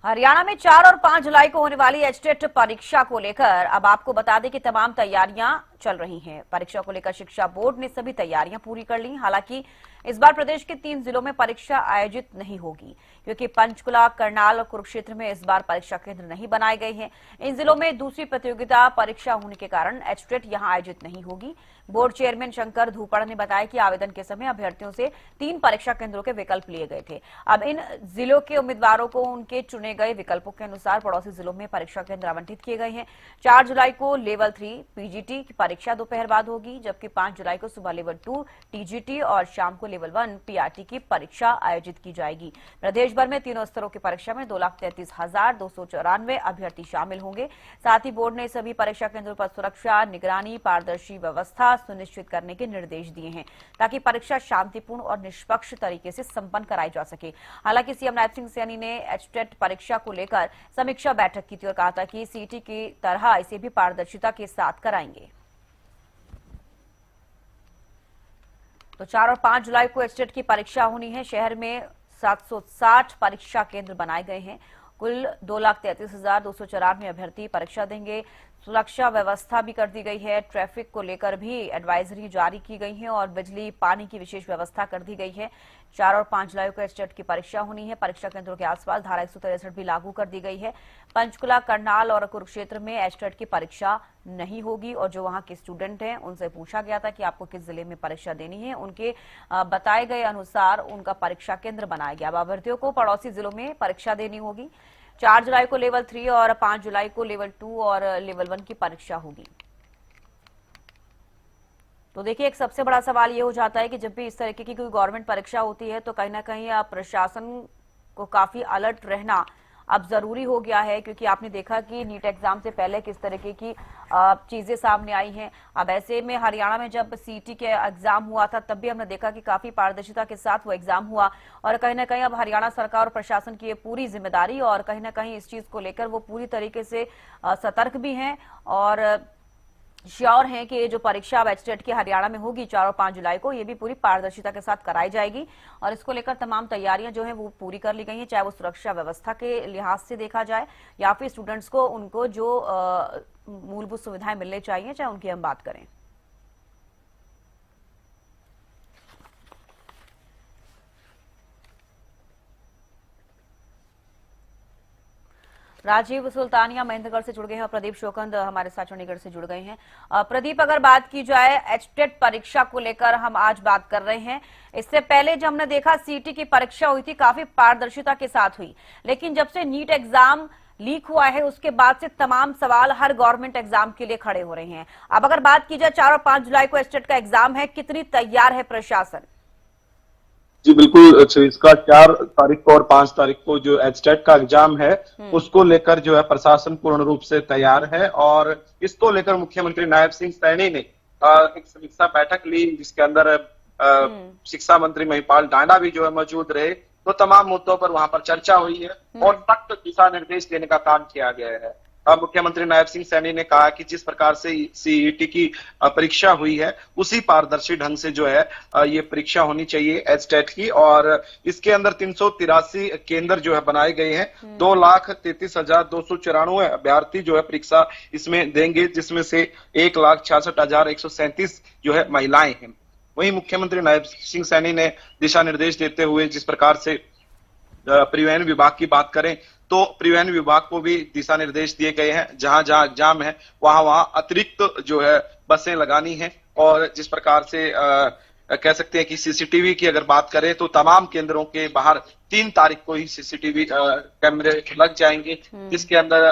हरियाणा में 4 और 5 जुलाई को होने वाली एचटेट परीक्षा को लेकर अब आपको बता दें कि तमाम तैयारियां चल रही हैं। परीक्षा को लेकर शिक्षा बोर्ड ने सभी तैयारियां पूरी कर ली। हालांकि इस बार प्रदेश के 3 जिलों में परीक्षा आयोजित नहीं होगी, क्योंकि पंचकुला, करनाल और कुरुक्षेत्र में इस बार परीक्षा केंद्र नहीं बनाए गए हैं। इन जिलों में दूसरी प्रतियोगिता परीक्षा होने के कारण एचटेट यहां आयोजित नहीं होगी। बोर्ड चेयरमैन शंकर धूपड़ ने बताया कि आवेदन के समय अभ्यर्थियों से 3 परीक्षा केंद्रों के विकल्प लिए गए थे। अब इन जिलों के उम्मीदवारों को उनके चुने गए विकल्पों के अनुसार पड़ोसी जिलों में परीक्षा केंद्र आवंटित किए गए हैं। 4 जुलाई को लेवल 3 पीजीटी की परीक्षा दोपहर बाद होगी, जबकि 5 जुलाई को सुबह लेवल 2 टीजीटी और शाम को लेवल 1 पीआरटी की परीक्षा आयोजित की जाएगी। प्रदेश भर में तीनों स्तरों की परीक्षा में 2,33,294 अभ्यर्थी शामिल होंगे। साथ ही बोर्ड ने सभी परीक्षा केंद्रों पर सुरक्षा, निगरानी, पारदर्शी व्यवस्था सुनिश्चित करने के निर्देश दिए हैं, ताकि परीक्षा शांतिपूर्ण और निष्पक्ष तरीके से संपन्न कराई जा सके। हालांकि सीएम नैब सिंह सैनी ने एचटेट परीक्षा को लेकर समीक्षा बैठक की थी और कहा था कि सीटी की तरह इसे भी पारदर्शिता के साथ कराएंगे। तो 4 और 5 जुलाई को एचटेट की परीक्षा होनी है। शहर में 760 परीक्षा केंद्र बनाए गए हैं। कुल 2,33,294 अभ्यर्थी परीक्षा देंगे। सुरक्षा व्यवस्था भी कर दी गई है। ट्रैफिक को लेकर भी एडवाइजरी जारी की गई है और बिजली पानी की विशेष व्यवस्था कर दी गई है। 4 और 5 जुलाई को एचटेट की परीक्षा होनी है। परीक्षा केंद्रों के आसपास धारा 163 भी लागू कर दी गई है। पंचकुला, करनाल और कुरुक्षेत्र में एचटेट की परीक्षा नहीं होगी और जो वहां के स्टूडेंट हैं उनसे पूछा गया था कि आपको किस जिले में परीक्षा देनी है, उनके बताए गए अनुसार उनका परीक्षा केंद्र बनाया गया। अब अभ्यर्थियों को पड़ोसी जिलों में परीक्षा देनी होगी। 4 जुलाई को लेवल 3 और 5 जुलाई को लेवल 2 और लेवल 1 की परीक्षा होगी। तो देखिए, एक सबसे बड़ा सवाल ये हो जाता है कि जब भी इस तरीके की कोई गवर्नमेंट परीक्षा होती है तो कहीं ना कहीं प्रशासन को काफी अलर्ट रहना अब जरूरी हो गया है, क्योंकि आपने देखा कि नीट एग्जाम से पहले किस तरीके की चीजें सामने आई हैं। अब ऐसे में हरियाणा में जब सीटी के एग्जाम हुआ था तब भी हमने देखा कि काफी पारदर्शिता के साथ वो एग्जाम हुआ और कहीं ना कहीं अब हरियाणा सरकार और प्रशासन की ये पूरी जिम्मेदारी और कहीं ना कहीं इस चीज को लेकर वो पूरी तरीके से सतर्क भी हैं और श्योर हैं कि ये जो परीक्षा अब एचटेट की हरियाणा में होगी 4 और 5 जुलाई को, ये भी पूरी पारदर्शिता के साथ कराई जाएगी और इसको लेकर तमाम तैयारियां जो है वो पूरी कर ली गई हैं, चाहे वो सुरक्षा व्यवस्था के लिहाज से देखा जाए या फिर स्टूडेंट्स को उनको जो मूलभूत सुविधाएं मिलने चाहिए चाहे उनकी हम बात करें। राजीव सुल्तानिया महेंद्रगढ़ से जुड़ गए हैं और प्रदीप शोकंद हमारे साथ चंडीगढ़ से जुड़ गए हैं। प्रदीप, अगर बात की जाए एचटेट परीक्षा को लेकर हम आज बात कर रहे हैं, इससे पहले जब हमने देखा सीटी की परीक्षा हुई थी काफी पारदर्शिता के साथ हुई, लेकिन जब से नीट एग्जाम लीक हुआ है उसके बाद से तमाम सवाल हर गवर्नमेंट एग्जाम के लिए खड़े हो रहे हैं। अब अगर बात की जाए 4 और 5 जुलाई को एचटेट का एग्जाम है, कितनी तैयार है प्रशासन? जी बिल्कुल, इसका 4 तारीख को और 5 तारीख को जो एचटेट का एग्जाम है उसको लेकर जो है प्रशासन पूर्ण रूप से तैयार है और इसको लेकर मुख्यमंत्री नैब सिंह सैनी ने एक समीक्षा बैठक ली, जिसके अंदर शिक्षा मंत्री महिपाल डांडा भी जो है मौजूद रहे। तो तमाम मुद्दों पर वहां पर चर्चा हुई है और सख्त दिशा निर्देश देने का काम किया गया है। मुख्यमंत्री नैब सिंह सैनी ने कहा कि जिस प्रकार से सीईटी की परीक्षा हुई है उसी पारदर्शी ढंग से जो है ये परीक्षा होनी चाहिए एचटेट की और इसके अंदर 383 केंद्र जो है बनाए गए हैं। 2,33,294 अभ्यर्थी जो है परीक्षा इसमें देंगे, जिसमें से 1,66,137 जो है महिलाएं हैं। वहीं मुख्यमंत्री नैब सिंह सैनी ने दिशा निर्देश देते हुए जिस प्रकार से परिवहन विभाग की बात करें तो परिवहन विभाग को भी दिशा निर्देश दिए गए हैं, जहां जहां एग्जाम है वहां अतिरिक्त जो है बसें लगानी है और जिस प्रकार से कह सकते हैं कि सीसीटीवी की अगर बात करें तो तमाम केंद्रों के बाहर 3 तारीख को ही सीसीटीवी कैमरे लग जाएंगे, जिसके अंदर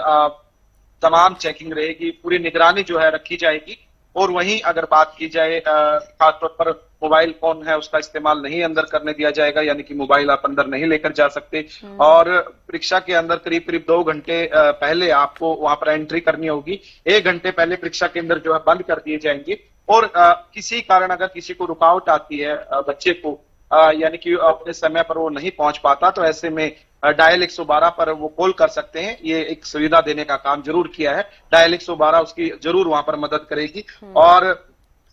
तमाम चेकिंग रहेगी, पूरी निगरानी जो है रखी जाएगी। और वहीं अगर बात की जाए खासतौर पर मोबाइल फोन है उसका इस्तेमाल नहीं अंदर करने दिया जाएगा, यानी कि मोबाइल आप अंदर नहीं लेकर जा सकते और परीक्षा के अंदर करीब करीब 2 घंटे पहले आपको वहां पर एंट्री करनी होगी। 1 घंटे पहले परीक्षा केंद्र जो है बंद कर दिए जाएंगे और किसी कारण अगर किसी को रुकावट आती है बच्चे को यानी कि अपने समय पर वो नहीं पहुंच पाता तो ऐसे में डायल 112 पर वो कॉल कर सकते हैं। ये एक सुविधा देने का काम जरूर किया है। डायल 112 उसकी जरूर वहां पर मदद करेगी और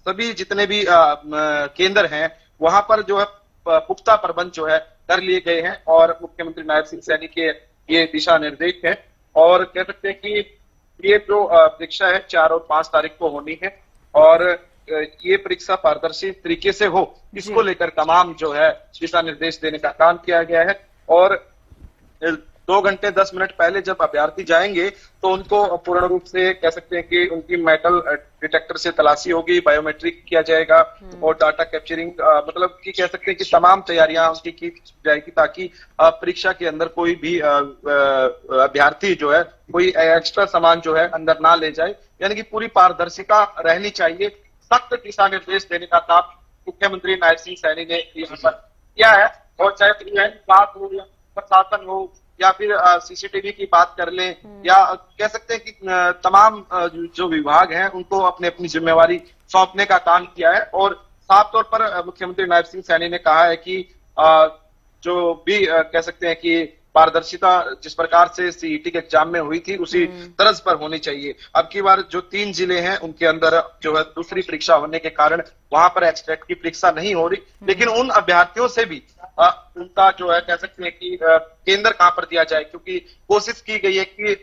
सभी जितने भी केंद्र हैं वहां पर जो है पुख्ता प्रबंध जो है कर लिए गए हैं और मुख्यमंत्री नैब सिंह सैनी के ये दिशा निर्देश है। और कह सकते हैं कि ये जो परीक्षा है 4 और 5 तारीख को होनी है और ये परीक्षा पारदर्शी तरीके से हो, इसको लेकर तमाम जो है दिशा निर्देश देने का काम किया गया है। और 2 घंटे 10 मिनट पहले जब अभ्यर्थी जाएंगे तो उनको पूर्ण रूप से कह सकते हैं कि उनकी मेटल डिटेक्टर से तलाशी होगी, बायोमेट्रिक किया जाएगा और डाटा कैप्चरिंग, मतलब कि कह सकते हैं कि तमाम तैयारियां उनकी की जाएगी ताकि परीक्षा के अंदर कोई भी अभ्यर्थी जो है कोई एक्स्ट्रा सामान जो है अंदर ना ले जाए, यानी कि पूरी पारदर्शिता रहनी चाहिए। सख्त दिशा निर्देश देने का काम मुख्यमंत्री नायब सिंह सैनी ने यहाँ पर किया है। और चाहे परिवहन विभाग हो या प्रशासन हो या फिर सीसीटीवी की बात कर लें या कह सकते हैं कि तमाम जो विभाग हैं उनको अपनी अपनी जिम्मेवारी सौंपने का काम किया है। और साफ तौर पर मुख्यमंत्री नायब सिंह सैनी ने कहा है कि जो भी कह सकते हैं कि पारदर्शिता जिस प्रकार से सीईटी के एग्जाम में हुई थी उसी तर्ज पर होनी चाहिए। अब की बार जो 3 जिले हैं उनके अंदर जो है दूसरी परीक्षा होने के कारण वहां पर एक्सटेट की परीक्षा नहीं हो रही, लेकिन उन अभ्यर्थियों से भी उनका जो है कह सकते हैं कि केंद्र कहां पर दिया जाए, क्योंकि कोशिश की गई है कि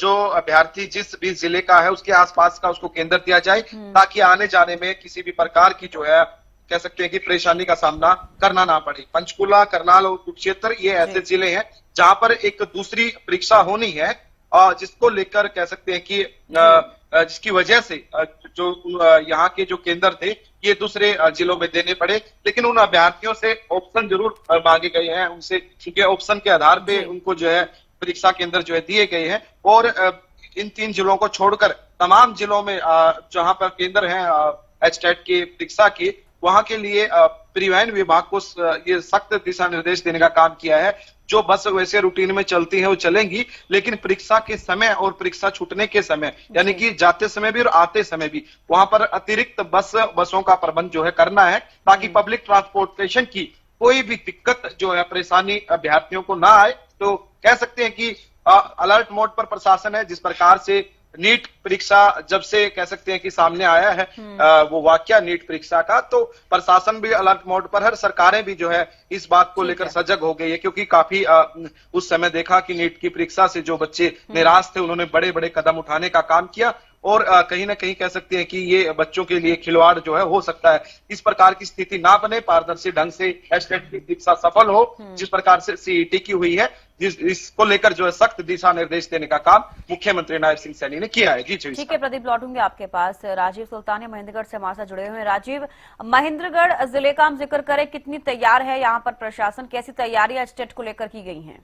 जो अभ्यर्थी जिस भी जिले का है उसके आसपास का उसको केंद्र दिया जाए ताकि आने जाने में किसी भी प्रकार की जो है कह सकते हैं कि परेशानी का सामना करना ना पड़े। पंचकुला, करनाल और कुरुक्षेत्र ये ऐसे जिले हैं जहां पर एक दूसरी परीक्षा होनी है जिसको लेकर कह सकते हैं कि जिसकी वजह से जो यहाँ के जो केंद्र थे ये दूसरे जिलों में देने पड़े, लेकिन उन अभ्यर्थियों से ऑप्शन जरूर मांगे गए हैं, उनसे उनके ऑप्शन के आधार पे उनको जो है परीक्षा केंद्र जो है दिए गए हैं। और इन 3 जिलों को छोड़कर तमाम जिलों में जहां पर केंद्र हैं एचटेट की परीक्षा की, वहां के लिए परिवहन विभाग को ये सख्त दिशा निर्देश देने का काम किया है। जो बस वैसे रूटीन में चलती है वो चलेंगी, लेकिन परीक्षा के समय और परीक्षा छूटने के समय यानी कि जाते समय भी और आते समय भी वहां पर अतिरिक्त बसों का प्रबंध जो है करना है ताकि पब्लिक ट्रांसपोर्टेशन की कोई भी दिक्कत जो है परेशानी अभ्यर्थियों को ना आए। तो कह सकते हैं कि अलर्ट मोड पर प्रशासन है। जिस प्रकार से नीट परीक्षा जब से कह सकते हैं कि सामने आया है वो वाकया नीट परीक्षा का, तो प्रशासन भी अलर्ट मोड पर है, सरकारें भी जो है इस बात को लेकर सजग हो गई है, क्योंकि काफी उस समय देखा कि नीट की परीक्षा से जो बच्चे निराश थे उन्होंने बड़े बड़े कदम उठाने का काम किया और कहीं ना कहीं कह सकते हैं कि ये बच्चों के लिए खिलवाड़ जो है हो सकता है। इस प्रकार की स्थिति ना बने, पारदर्शी ढंग से एचटेट की परीक्षा सफल हो जिस प्रकार से सीईटी की हुई है, इसको लेकर जो है सख्त दिशा निर्देश देने का काम मुख्यमंत्री नायब सिंह सैनी ने किया है। जी ठीक है प्रदीप, लौटूंगे आपके पास। राजीव सुल्तानी महेंद्रगढ़ से हमारे साथ जुड़े हुए हैं। राजीव, महेंद्रगढ़ जिले का हम जिक्र करें, कितनी तैयार है यहाँ पर प्रशासन, कैसी तैयारियां एचटेट को लेकर की गई हैं?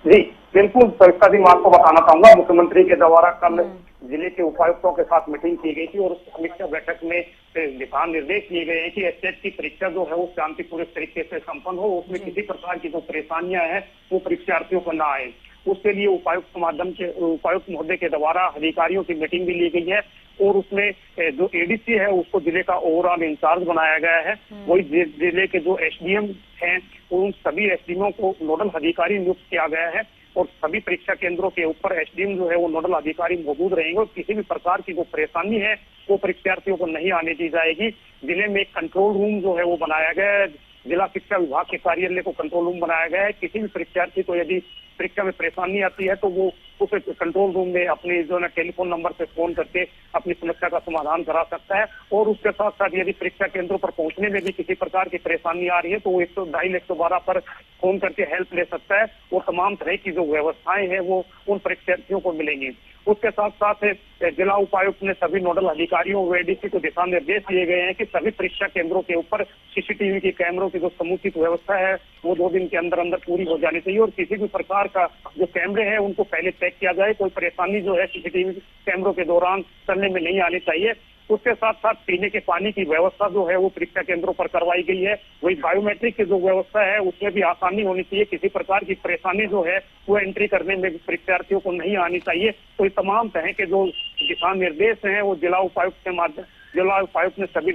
जी बिल्कुल परीक्षा दिन आपको बताना चाहूंगा, मुख्यमंत्री के द्वारा कल जिले के उपायुक्तों के साथ मीटिंग की गई थी और उस समीक्षा बैठक में दिशा निर्देश दिए गए हैं कि एचटेट की परीक्षा जो है वो शांतिपूर्ण तरीके से संपन्न हो, उसमें किसी प्रकार की जो परेशानियां हैं वो परीक्षार्थियों को ना आए। उसके लिए उपायुक्त महोदय के द्वारा अधिकारियों की मीटिंग भी ली गई है और उसमें जो एडीसी है उसको जिले का ओवरऑल इंचार्ज बनाया गया है। वही जिले के जो एसडीएम हैं उन सभी एसडीएमओ को नोडल अधिकारी नियुक्त किया गया है और सभी परीक्षा केंद्रों के ऊपर एसडीएम जो है वो नोडल अधिकारी मौजूद रहेंगे और किसी भी प्रकार की जो परेशानी है वो परीक्षार्थियों को नहीं आने दी जाएगी। जिले में एक कंट्रोल रूम जो है वो बनाया गया है, जिला शिक्षा विभाग के कार्यालय को कंट्रोल रूम बनाया गया है। किसी भी परीक्षार्थी को यदि परीक्षा में परेशानी आती है तो वो उस कंट्रोल रूम में अपने जो है टेलीफोन नंबर पे फोन करके अपनी समस्या का समाधान करा सकता है। और उसके साथ साथ यदि परीक्षा केंद्रों पर पहुंचने में भी किसी प्रकार की परेशानी आ रही है तो वो 112 पर फोन करके हेल्प ले सकता है और तमाम तरह की जो व्यवस्थाएं हैं वो उन परीक्षार्थियों को मिलेंगी। उसके साथ साथ जिला उपायुक्त ने सभी नोडल अधिकारियों व एडीसी को दिशा निर्देश दिए गए हैं कि सभी परीक्षा केंद्रों के ऊपर सीसीटीवी के कैमरों की जो समुचित व्यवस्था है वो 2 दिन के अंदर अंदर पूरी हो जानी चाहिए और किसी भी प्रकार का जो कैमरे हैं उनको पहले चेक किया जाए, कोई परेशानी जो है सीसीटीवी कैमरों के दौरान करने में नहीं आनी चाहिए। उसके साथ साथ पीने के पानी की व्यवस्था जो है वो परीक्षा केंद्रों पर करवाई गई है। वही बायोमेट्रिक की जो व्यवस्था है उसमें भी आसानी होनी चाहिए, किसी प्रकार की परेशानी जो है वो एंट्री करने में परीक्षार्थियों को नहीं आनी चाहिए। तो ये तमाम तरह के जो दिशा निर्देश हैं वो जिला उपायुक्त ने सभी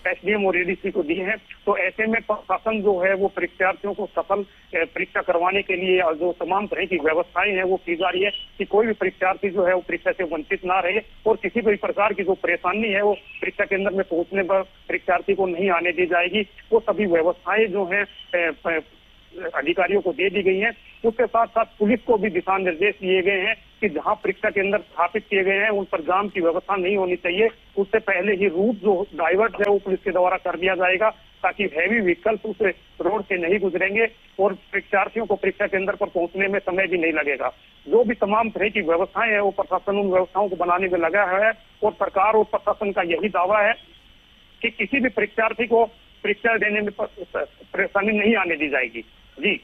एसडीएम और एडीसी को दिए हैं। तो ऐसे में प्रशासन जो है वो परीक्षार्थियों को सफल परीक्षा करवाने के लिए जो तमाम तरह की व्यवस्थाएं हैं वो की जा रही है कि कोई भी परीक्षार्थी जो है वो परीक्षा से वंचित ना रहे और किसी भी प्रकार की जो परेशानी है वो परीक्षा केंद्र में पहुंचने पर परीक्षार्थी को नहीं आने दी जाएगी। वो सभी व्यवस्थाएं जो है अधिकारियों को दे दी गई हैं। उसके साथ साथ पुलिस को भी दिशा निर्देश दिए गए हैं कि जहां परीक्षा केंद्र स्थापित किए गए हैं उन पर जाम की व्यवस्था नहीं होनी चाहिए। उससे पहले ही रूट जो डाइवर्ट है वो पुलिस के द्वारा कर दिया जाएगा, ताकि हैवी व्हीकल्स उस रोड से नहीं गुजरेंगे और परीक्षार्थियों को परीक्षा केंद्र पर पहुंचने में समय भी नहीं लगेगा। जो भी तमाम तरह की व्यवस्थाएं हैं वो प्रशासन उन व्यवस्थाओं को बनाने में लगा है और सरकार और प्रशासन का यही दावा है कि किसी भी परीक्षार्थी को परीक्षा देने में परेशानी नहीं आने दी जाएगी। जी,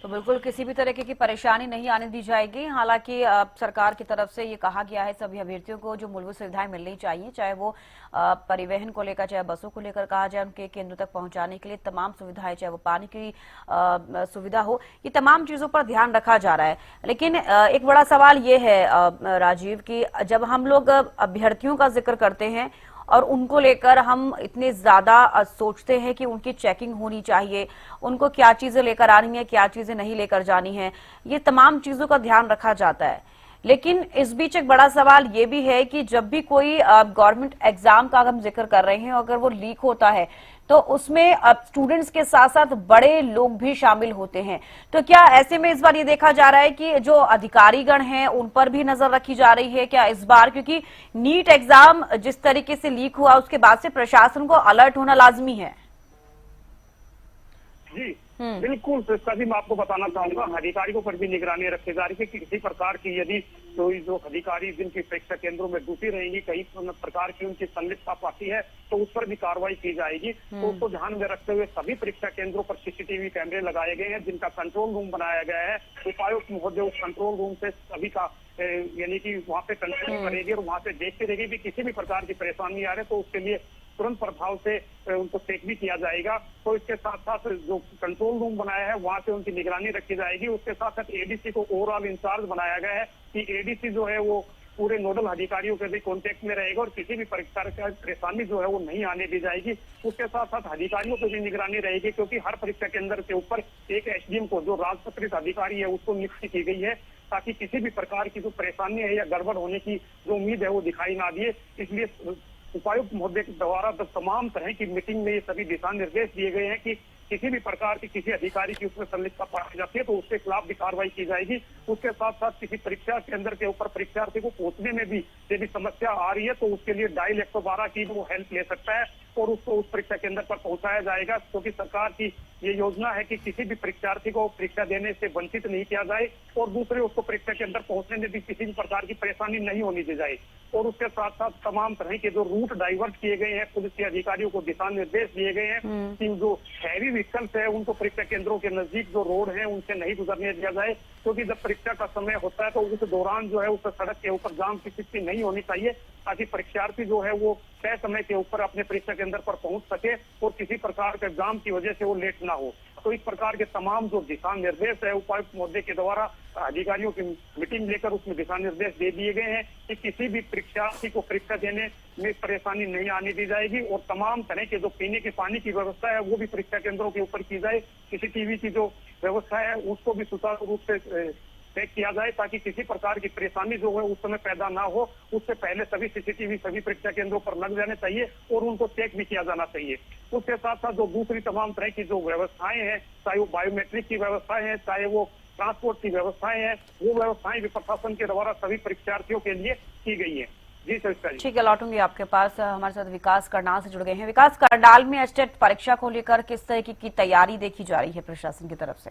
तो बिल्कुल किसी भी तरीके की परेशानी नहीं आने दी जाएगी। हालांकि सरकार की तरफ से ये कहा गया है सभी अभ्यर्थियों को जो मूलभूत सुविधाएं मिलनी चाहिए, चाहे वो परिवहन को लेकर चाहे बसों को लेकर कहा जाए, उनके केंद्र तक पहुंचाने के लिए तमाम सुविधाएं, चाहे वो पानी की सुविधा हो, ये तमाम चीजों पर ध्यान रखा जा रहा है। लेकिन एक बड़ा सवाल ये है राजीव की जब हम लोग अभ्यर्थियों का जिक्र करते हैं और उनको लेकर हम इतने ज्यादा सोचते हैं कि उनकी चेकिंग होनी चाहिए, उनको क्या चीजें लेकर आनी है, क्या चीजें नहीं लेकर जानी है, ये तमाम चीजों का ध्यान रखा जाता है। लेकिन इस बीच एक बड़ा सवाल ये भी है कि जब भी कोई गवर्नमेंट एग्जाम का हम जिक्र कर रहे हैं, अगर वो लीक होता है तो उसमें स्टूडेंट्स के साथ साथ बड़े लोग भी शामिल होते हैं। तो क्या ऐसे में इस बार ये देखा जा रहा है कि जो अधिकारीगण हैं उन पर भी नजर रखी जा रही है क्या इस बार? क्योंकि नीट एग्जाम जिस तरीके से लीक हुआ उसके बाद से प्रशासन को अलर्ट होना लाजमी है। जी बिल्कुल, तो इसका भी मैं आपको बताना चाहूंगा, अधिकारियों पर भी निगरानी रखी जा रही है कि किसी प्रकार की यदि कोई जो अधिकारी जिनकी परीक्षा केंद्रों में ड्यूटी रहेंगी, कई प्रकार की उनकी संलिप्तता पाती है तो उस पर भी कार्रवाई की जाएगी। तो उसको ध्यान में रखते हुए सभी परीक्षा केंद्रों पर सीसीटीवी कैमरे लगाए गए हैं, जिनका कंट्रोल रूम बनाया गया है। उपायुक्त महोदय उस कंट्रोल रूम से सभी का यानी कि वहाँ पे कंट्रोल करेगी और वहाँ पे देखते रहेगी कि किसी भी प्रकार की परेशानी आ रही है तो उसके लिए तुरंत प्रभाव से उनको चेक भी किया जाएगा। तो इसके साथ साथ जो कंट्रोल रूम बनाया है वहां से उनकी निगरानी रखी जाएगी। उसके साथ साथ एडीसी को ओवरऑल इंचार्ज बनाया गया है कि एडीसी जो है वो पूरे नोडल अधिकारियों के भी कॉन्टेक्ट में रहेगा और किसी भी परीक्षा का परेशानी जो है वो नहीं आने दी जाएगी। उसके साथ साथ अधिकारियों की भी निगरानी रहेगी, क्योंकि हर परीक्षा केंद्र के ऊपर एक एसडीएम को जो राजपत्रित अधिकारी है उसको नियुक्त की गई है, ताकि किसी भी प्रकार की जो परेशानी है या गड़बड़ होने की जो उम्मीद है वो दिखाई ना दिए। इसलिए उपायुक्त महोदय के द्वारा तमाम तरह की मीटिंग में ये सभी दिशा निर्देश दिए गए हैं कि किसी भी प्रकार की किसी अधिकारी की उसमें संलिप्तता पाई जाती है तो उसके खिलाफ भी कार्रवाई की जाएगी। उसके साथ साथ किसी परीक्षा केंद्र के ऊपर परीक्षार्थी को पहुंचने में भी यदि समस्या आ रही है तो उसके लिए डायल 112 की वो हेल्प ले सकता है और उसको उस परीक्षा केंद्र पर पहुंचाया जाएगा, क्योंकि सरकार की ये योजना है कि किसी भी परीक्षार्थी को परीक्षा देने से वंचित नहीं किया जाए और दूसरे उसको परीक्षा केंद्र पहुंचने में भी किसी भी प्रकार की परेशानी नहीं होने दी जाए। और उसके साथ साथ तमाम तरह के जो रूट डाइवर्ट किए गए हैं, पुलिस के अधिकारियों को दिशा निर्देश दिए गए हैं कि जो हैवी व्हीकल्स है उनको परीक्षा केंद्रों के नजदीक जो रोड है उनसे नहीं गुजरने दिया जाए, क्योंकि जब परीक्षा का समय होता है तो उस दौरान जो है उस सड़क के ऊपर जाम की स्थिति नहीं होनी चाहिए, ताकि परीक्षार्थी जो है वो तय समय के ऊपर अपने परीक्षा केंद्र पर पहुंच सके और किसी प्रकार के जाम की वजह से वो लेट ना हो। तो इस प्रकार के तमाम जो दिशा निर्देश है उपायुक्त महोदय के द्वारा अधिकारियों की मीटिंग लेकर उसमें दिशा निर्देश दे दिए गए हैं कि किसी भी परीक्षार्थी को परीक्षा देने में परेशानी नहीं आने दी जाएगी और तमाम तरह के जो पीने के पानी की व्यवस्था है वो भी परीक्षा केंद्रों के ऊपर की जाए। सीसीटीवी की जो व्यवस्था है उसको भी सुचारू रूप से चेक किया जाए, ताकि किसी प्रकार की परेशानी जो है उस समय पैदा ना हो। उससे पहले सभी सीसीटीवी सभी परीक्षा केंद्रों पर लग जाने चाहिए और उनको चेक भी किया जाना चाहिए। उसके साथ साथ जो दूसरी तमाम तरह की जो व्यवस्थाएं हैं, चाहे वो बायोमेट्रिक की व्यवस्थाएं हैं, चाहे वो ट्रांसपोर्ट की व्यवस्थाएं हैं, वो व्यवस्थाएं भी प्रशासन के द्वारा सभी परीक्षार्थियों के लिए की गई है। जी सर, ठीक है, लौटूंगी आपके पास। हमारे साथ विकास करनाल से जुड़ गए हैं। विकास, करनाल में एचटेट परीक्षा को लेकर किस तरह की तैयारी देखी जा रही है प्रशासन की तरफ से?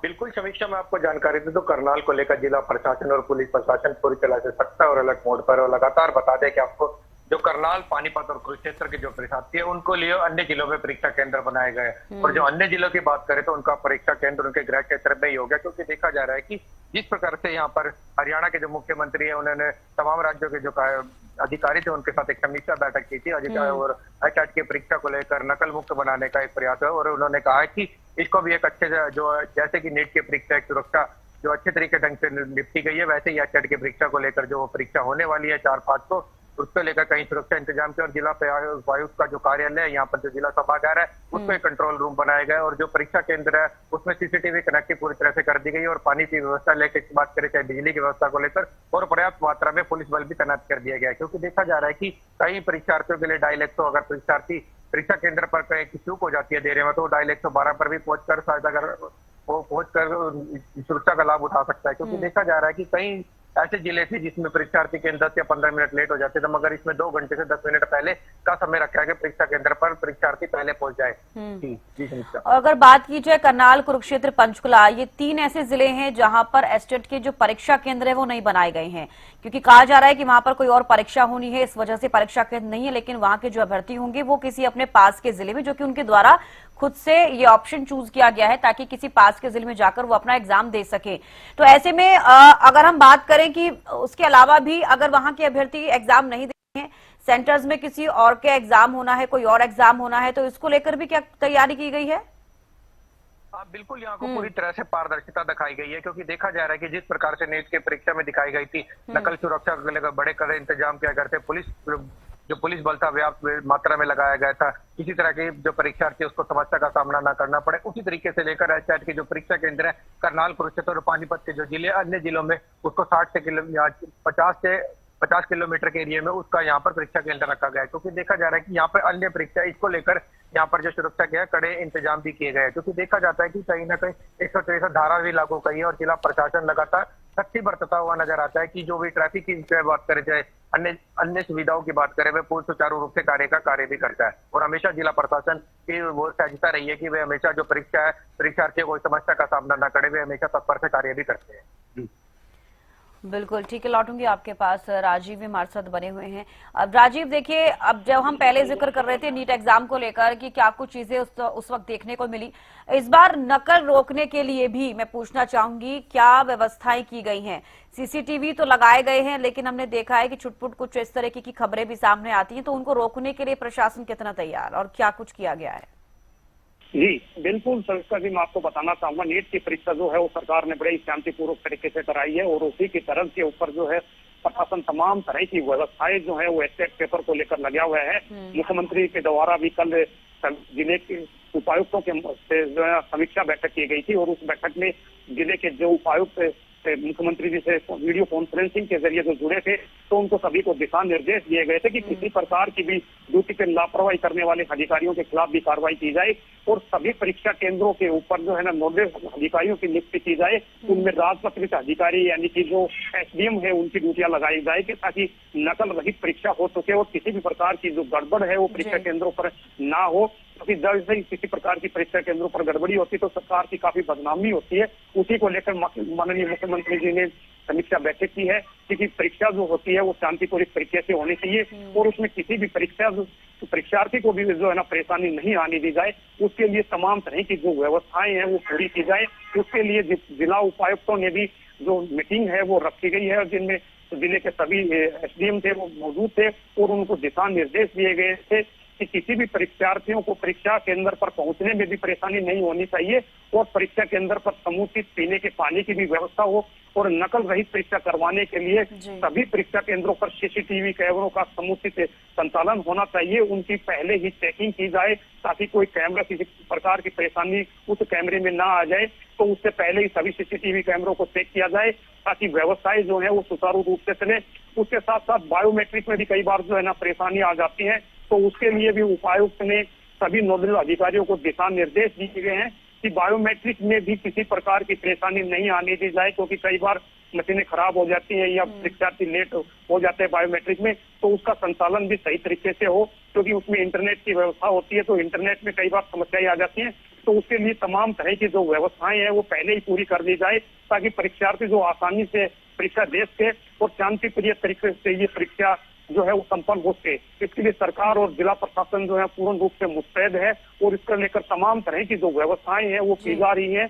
बिल्कुल समीक्षा में आपको जानकारी दे, तो करनाल को लेकर जिला प्रशासन और पुलिस प्रशासन पूरी तरह से सख्त और अलर्ट मोड पर और लगातार बता दें कि आपको जो करनाल, पानीपत और कुरुक्षेत्र के जो परीक्षार्थी है उनको लिए अन्य जिलों में परीक्षा केंद्र बनाए गए। और जो अन्य जिलों की बात करें तो उनका परीक्षा केंद्र उनके गृह क्षेत्र में ही हो गया, क्योंकि देखा जा रहा है कि जिस प्रकार से यहाँ पर हरियाणा के जो मुख्यमंत्री है उन्होंने तमाम राज्यों के जो अधिकारी थे उनके साथ एक समीक्षा बैठक की थी अधिकारी और एचटेट की परीक्षा को लेकर नकल मुक्त बनाने का एक प्रयास है। और उन्होंने कहा कि इसको भी एक अच्छे जो जैसे कि नीट की परीक्षा एक सुरक्षा जो अच्छे तरीके ढंग से निपटी गई है, वैसे ही एचटेट की परीक्षा को लेकर जो परीक्षा होने वाली है 4-5 को, उसको लेकर कहीं सुरक्षा इंतजाम किया। और जिला उपायुक्त का जो कार्यालय है, यहाँ पर जो जिला सभागार है उसको एक कंट्रोल रूम बनाया गया और जो परीक्षा केंद्र है उसमें सीसीटीवी कनेक्टिव पूरी तरह से कर दी गई। और पानी की व्यवस्था लेकर बात करें, चाहे बिजली की व्यवस्था को लेकर, और पर्याप्त मात्रा में पुलिस बल भी तैनात कर दिया गया है, क्योंकि देखा जा रहा है कि कई परीक्षार्थियों के लिए डायल 100 अगर परीक्षार्थी परीक्षा केंद्र पर कहीं चूक हो जाती है देर में, तो डायल 112 पर भी पहुंचकर सहायता कर वो पहुंचकर सुरक्षा का लाभ उठा सकता है। क्योंकि देखा जा रहा है कि कई ऐसे जिले थे जिसमें परीक्षार्थी के 10 या 15 मिनट लेट हो जाते थे, मगर इसमें 2 घंटे से 10 मिनट पहले का समय रखा है कि परीक्षा केंद्र पर परीक्षार्थी पहले पहुंच जाए। जी समीक्षा। और अगर बात की जाए करनाल, कुरुक्षेत्र, पंचकुला, ये 3 ऐसे जिले हैं जहां पर एस्टेट के जो परीक्षा केंद्र है वो नहीं बनाए गए हैं, क्योंकि कहा जा रहा है कि वहां पर कोई और परीक्षा होनी है, इस वजह से परीक्षा केंद्र नहीं है। लेकिन वहां के जो अभ्यर्थी होंगे वो किसी अपने पास के जिले में, जो कि उनके द्वारा खुद से ये ऑप्शन चूज किया गया है ताकि किसी पास के जिले में जाकर वो अपना एग्जाम दे सके। तो ऐसे में अगर हम बात करें कि उसके अलावा भी अगर वहां के अभ्यर्थी एग्जाम नहीं दे हैं, सेंटर्स में किसी और के एग्जाम होना है, कोई और एग्जाम होना है, तो इसको लेकर भी क्या तैयारी की गई है? बिल्कुल, यहाँ को पूरी तरह से पारदर्शिता दिखाई गई है, क्योंकि देखा जा रहा है कि जिस प्रकार से नीट की परीक्षा में दिखाई गई थी, नकल सुरक्षा को लेकर बड़े कड़े इंतजाम किया करते, पुलिस बल था व्याप्त मात्रा में लगाया गया था, किसी तरह की जो परीक्षार्थी उसको समस्या का सामना न करना पड़े, उसी तरीके से लेकर एचएट के जो परीक्षा केंद्र है करनाल, कुरुक्षेत्र और पानीपत के जो जिले अन्य जिलों में उसको 50 किलोमीटर के एरिया में उसका यहाँ पर परीक्षा केंद्र रखा गया है। क्योंकि देखा जा रहा है कि यहाँ पर अन्य परीक्षा, इसको लेकर यहाँ पर जो सुरक्षा के कड़े इंतजाम भी किए गए हैं। क्योंकि देखा जाता है कि कहीं ना कहीं 163 धारा भी लागू की है और जिला प्रशासन लगातार सख्ती बरतता हुआ नजर आता है कि जो भी ट्रैफिक की बात करे, चाहे अन्य सुविधाओं की बात करें, वह पूर्ण सुचारू रूप से कार्य भी करता है। और हमेशा जिला प्रशासन की वो सहजता रही है कि वे हमेशा जो परीक्षा है, परीक्षार्थियों को समस्या का सामना न करे, वे हमेशा तत्पर से कार्य भी करते हैं। बिल्कुल ठीक है, लौटूंगी आपके पास। राजीव भी हमारे साथ बने हुए हैं। अब राजीव देखिए, अब जब हम पहले जिक्र कर रहे थे नीट एग्जाम को लेकर कि क्या कुछ चीजें उस वक्त देखने को मिली, इस बार नकल रोकने के लिए भी मैं पूछना चाहूंगी क्या व्यवस्थाएं की गई हैं? सीसीटीवी तो लगाए गए हैं, लेकिन हमने देखा है कि छुटपुट कुछ इस तरह की खबरें भी सामने आती हैं, तो उनको रोकने के लिए प्रशासन कितना तैयार और क्या कुछ किया गया है? जी बिल्कुल सर, जी मैं आपको बताना चाहूंगा, नीट की परीक्षा जो है वो सरकार ने बड़े शांतिपूर्वक तरीके से कराई है और उसी की तरफ के ऊपर जो है प्रशासन तमाम तरह की व्यवस्थाएं जो है वो एस्टेट पेपर को लेकर लगा हुआ है। मुख्यमंत्री के द्वारा भी कल जिले के उपायुक्तों के जो है समीक्षा बैठक की गई थी और उस बैठक में जिले के जो उपायुक्त मुख्यमंत्री जी से वीडियो कॉन्फ्रेंसिंग के जरिए जो जुड़े थे, तो उनको सभी को दिशा निर्देश दिए गए थे कि किसी प्रकार की भी ड्यूटी पे लापरवाही करने वाले अधिकारियों के खिलाफ भी कार्रवाई की जाए और सभी परीक्षा केंद्रों के ऊपर जो है ना नोडल अधिकारियों की नियुक्ति की जाए, उनमें राजपत्रित अधिकारी यानी कि जो एसडीएम है उनकी ड्यूटियां लगाई जाए कि ताकि नकल रहित परीक्षा हो सके और किसी भी प्रकार की जो गड़बड़ है वो परीक्षा केंद्रों पर ना हो। क्योंकि जब से किसी प्रकार की परीक्षा केंद्रों पर गड़बड़ी होती है तो सरकार की काफी बदनामी होती है। उसी को लेकर माननीय मुख्यमंत्री जी ने समीक्षा बैठक की है कि परीक्षा जो होती है वो शांतिपूर्वक तरीके से होनी चाहिए और उसमें किसी भी परीक्षार्थी को भी जो है ना परेशानी नहीं आने दी जाए, उसके लिए तमाम तरह की जो व्यवस्थाएं हैं वो पूरी की जाए। उसके लिए जिला उपायुक्तों ने भी जो मीटिंग है वो रखी गई है, जिनमें जिले के सभी एसडीएम थे वो मौजूद थे और उनको दिशा निर्देश दिए गए थे कि किसी भी परीक्षार्थियों को परीक्षा केंद्र पर पहुंचने में भी परेशानी नहीं होनी चाहिए और परीक्षा केंद्र पर समुचित पीने के पानी की भी व्यवस्था हो और नकल रहित परीक्षा करवाने के लिए सभी परीक्षा केंद्रों पर सीसीटीवी कैमरों का समुचित संचालन होना चाहिए। उनकी पहले ही चेकिंग की जाए ताकि कोई कैमरा किसी प्रकार की परेशानी उस कैमरे में ना आ जाए, तो उससे पहले ही सभी सीसीटीवी कैमरों को चेक किया जाए ताकि व्यवस्थाएं जो है वो सुचारू रूप से चले। उसके साथ साथ बायोमेट्रिक में भी कई बार जो है ना परेशानी आ जाती है, तो उसके लिए भी उपायुक्त ने सभी नोडल अधिकारियों को दिशा निर्देश दिए गए हैं कि बायोमेट्रिक में भी किसी प्रकार की परेशानी नहीं आने दी जाए, क्योंकि कई बार मशीनें खराब हो जाती हैं या परीक्षार्थी लेट हो जाते हैं बायोमेट्रिक में, तो उसका संचालन भी सही तरीके से हो, क्योंकि उसमें इंटरनेट की व्यवस्था होती है तो इंटरनेट में कई बार समस्याएं आ जाती हैं। तो उसके लिए तमाम तरह की जो व्यवस्थाएं हैं वो पहले ही पूरी कर दी जाए ताकि परीक्षार्थी जो आसानी से परीक्षा दे सके और शांतिप्रिय तरीके से ये परीक्षा जो है वो संपन्न हो सके। इसके लिए सरकार और जिला प्रशासन जो है पूर्ण रूप से मुस्तैद है और इसको लेकर तमाम तरह की जो व्यवस्थाएं हैं वो की जा रही है।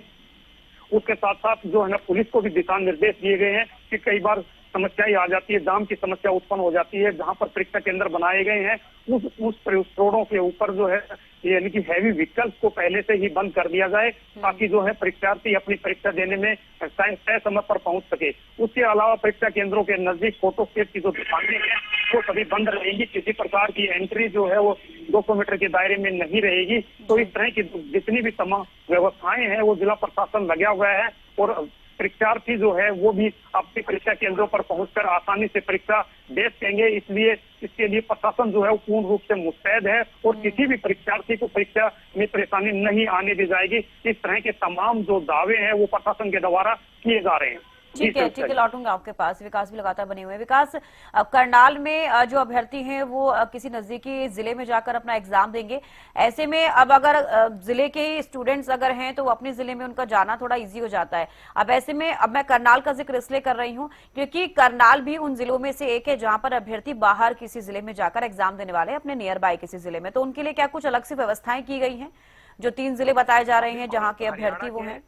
उसके साथ साथ जो है ना पुलिस को भी दिशा निर्देश दिए गए हैं कि कई बार समस्याएं आ जाती है, जाम की समस्या उत्पन्न हो जाती है, जहां पर परीक्षा केंद्र बनाए गए हैं उस रोडों के ऊपर जो है यानी कि हैवी व्हीकल्स को पहले से ही बंद कर दिया जाए ताकि जो है परीक्षार्थी अपनी परीक्षा देने में तय समय पर पहुंच सके। उसके अलावा परीक्षा केंद्रों के नजदीक फोटोस्टेट की जो दुकानें हैं वो सभी बंद रहेंगी, किसी प्रकार की एंट्री जो है वो 200 मीटर के दायरे में नहीं रहेगी। तो इस तरह की जितनी भी तमाम व्यवस्थाएं हैं वो जिला प्रशासन लगा हुआ है और परीक्षार्थी जो है वो भी अपनी परीक्षा केंद्रों पर पहुंचकर आसानी से परीक्षा दे सकेंगे। इसलिए इसके लिए प्रशासन जो है वो पूर्ण रूप से मुस्तैद है और किसी भी परीक्षार्थी को परीक्षा में परेशानी नहीं आने दी जाएगी। इस तरह के तमाम जो दावे हैं वो प्रशासन के द्वारा किए जा रहे हैं। ठीक है, लौटूंगा आपके पास। विकास भी लगातार बने हुए हैं। विकास, अब करनाल में जो अभ्यर्थी हैं वो किसी नजदीकी जिले में जाकर अपना एग्जाम देंगे। ऐसे में अब अगर जिले के स्टूडेंट्स अगर हैं तो अपने जिले में उनका जाना थोड़ा इजी हो जाता है। अब ऐसे में अब मैं करनाल का जिक्र इसलिए कर रही हूँ क्योंकि करनाल भी उन जिलों में से एक है जहां पर अभ्यर्थी बाहर किसी जिले में जाकर एग्जाम देने वाले हैं, अपने नियर बाय किसी जिले में। तो उनके लिए क्या कुछ अलग से व्यवस्थाएं की गई हैं? जो 3 जिले बताए जा रहे हैं जहाँ के अभ्यर्थी वो हैं।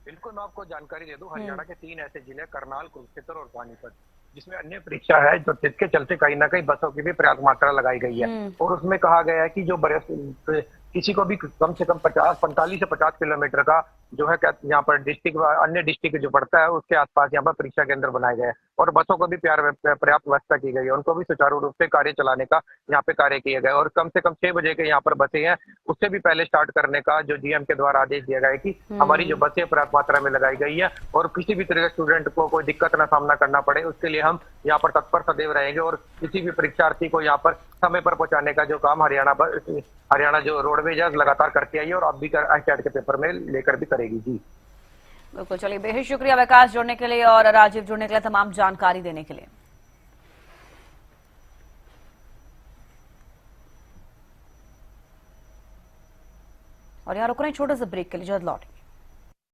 बिल्कुल, मैं आपको जानकारी दे दूं। हरियाणा के 3 ऐसे जिले, करनाल, कुरुक्षेत्र और पानीपत, जिसमें अन्य परीक्षा है, जो जिसके चलते कहीं ना कहीं बसों की भी पर्याप्त मात्रा लगाई गई है। और उसमें कहा गया है कि जो किसी को भी कम से कम 45 से 50 किलोमीटर का जो है यहाँ पर डिस्ट्रिक्ट अन्य डिस्ट्रिक्ट जो पड़ता है उसके आसपास यहाँ पर परीक्षा केंद्र बनाए गए हैं और बसों को भी पर्याप्त व्यवस्था की गई है। उनको भी सुचारू रूप से कार्य चलाने का यहाँ पे कार्य किया गया और कम से कम 6 बजे के यहाँ पर बसें हैं, उससे भी पहले स्टार्ट करने का जो जीएम के द्वारा आदेश दिया गया है कि हमारी जो बसें पर्याप्त मात्रा में लगाई गई है और किसी भी तरह के स्टूडेंट को कोई दिक्कत ना सामना करना पड़े, उसके लिए हम यहाँ पर तत्पर सदैव रहेंगे और किसी भी परीक्षार्थी को यहाँ पर समय पर पहुंचाने का जो काम हरियाणा जो रोडवेज लगातार करके आई है और अब भी ICAT के पेपर में लेकर भी करेगी। जी बिल्कुल, चलिए, बेहद शुक्रिया विकास जुड़ने के लिए और राजीव जुड़ने के लिए, तमाम जानकारी देने के लिए। और यहाँ रुक रहे हैं छोटे से ब्रेक के लिए, जल्द लौटेंगे।